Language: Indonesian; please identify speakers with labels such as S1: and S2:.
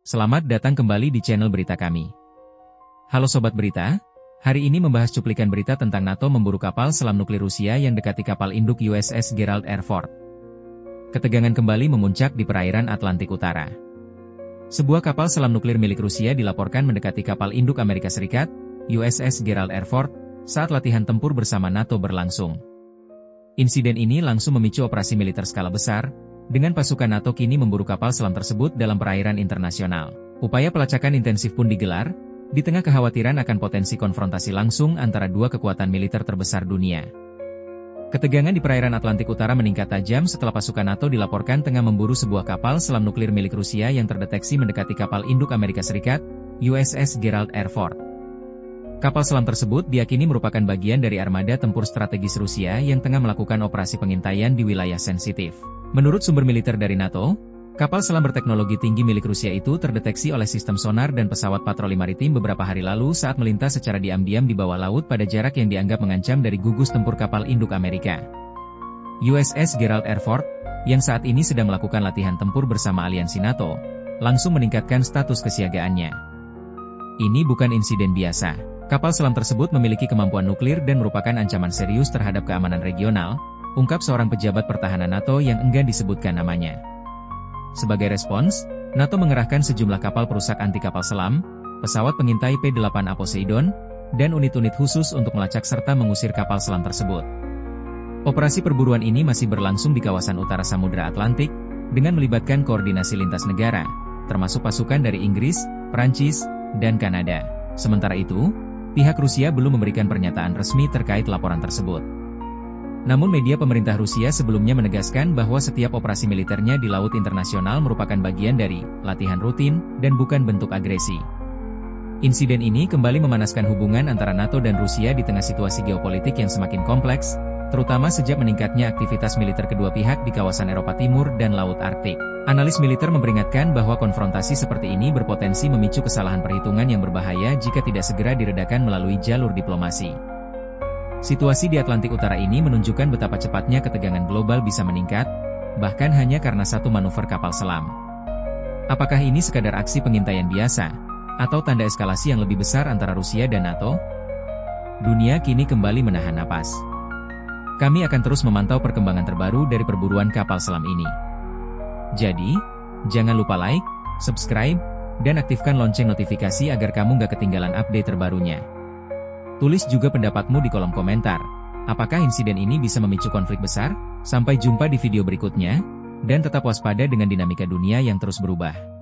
S1: Selamat datang kembali di channel berita kami. Halo Sobat Berita, hari ini membahas cuplikan berita tentang NATO memburu kapal selam nuklir Rusia yang dekati kapal induk USS Gerald R. Ford. Ketegangan kembali memuncak di perairan Atlantik Utara. Sebuah kapal selam nuklir milik Rusia dilaporkan mendekati kapal induk Amerika Serikat, USS Gerald R. Ford, saat latihan tempur bersama NATO berlangsung. Insiden ini langsung memicu operasi militer skala besar, dengan pasukan NATO kini memburu kapal selam tersebut dalam perairan internasional. Upaya pelacakan intensif pun digelar, di tengah kekhawatiran akan potensi konfrontasi langsung antara dua kekuatan militer terbesar dunia. Ketegangan di perairan Atlantik Utara meningkat tajam setelah pasukan NATO dilaporkan tengah memburu sebuah kapal selam nuklir milik Rusia yang terdeteksi mendekati kapal induk Amerika Serikat, USS Gerald R. Ford. Kapal selam tersebut diyakini merupakan bagian dari armada tempur strategis Rusia yang tengah melakukan operasi pengintaian di wilayah sensitif. Menurut sumber militer dari NATO, kapal selam berteknologi tinggi milik Rusia itu terdeteksi oleh sistem sonar dan pesawat patroli maritim beberapa hari lalu saat melintas secara diam-diam di bawah laut pada jarak yang dianggap mengancam dari gugus tempur kapal induk Amerika. USS Gerald R. Ford, yang saat ini sedang melakukan latihan tempur bersama aliansi NATO, langsung meningkatkan status kesiagaannya. Ini bukan insiden biasa. Kapal selam tersebut memiliki kemampuan nuklir dan merupakan ancaman serius terhadap keamanan regional, ungkap seorang pejabat pertahanan NATO yang enggan disebutkan namanya. Sebagai respons, NATO mengerahkan sejumlah kapal perusak anti kapal selam, pesawat pengintai P-8A Poseidon, dan unit-unit khusus untuk melacak serta mengusir kapal selam tersebut. Operasi perburuan ini masih berlangsung di kawasan utara Samudra Atlantik, dengan melibatkan koordinasi lintas negara, termasuk pasukan dari Inggris, Prancis, dan Kanada. Sementara itu, pihak Rusia belum memberikan pernyataan resmi terkait laporan tersebut. Namun media pemerintah Rusia sebelumnya menegaskan bahwa setiap operasi militernya di laut internasional merupakan bagian dari latihan rutin dan bukan bentuk agresi. Insiden ini kembali memanaskan hubungan antara NATO dan Rusia di tengah situasi geopolitik yang semakin kompleks, terutama sejak meningkatnya aktivitas militer kedua pihak di kawasan Eropa Timur dan Laut Arktik. Analis militer memperingatkan bahwa konfrontasi seperti ini berpotensi memicu kesalahan perhitungan yang berbahaya jika tidak segera diredakan melalui jalur diplomasi. Situasi di Atlantik Utara ini menunjukkan betapa cepatnya ketegangan global bisa meningkat, bahkan hanya karena satu manuver kapal selam. Apakah ini sekadar aksi pengintaian biasa, atau tanda eskalasi yang lebih besar antara Rusia dan NATO? Dunia kini kembali menahan napas. Kami akan terus memantau perkembangan terbaru dari perburuan kapal selam ini. Jadi, jangan lupa like, subscribe, dan aktifkan lonceng notifikasi agar kamu gak ketinggalan update terbarunya. Tulis juga pendapatmu di kolom komentar. Apakah insiden ini bisa memicu konflik besar? Sampai jumpa di video berikutnya, dan tetap waspada dengan dinamika dunia yang terus berubah.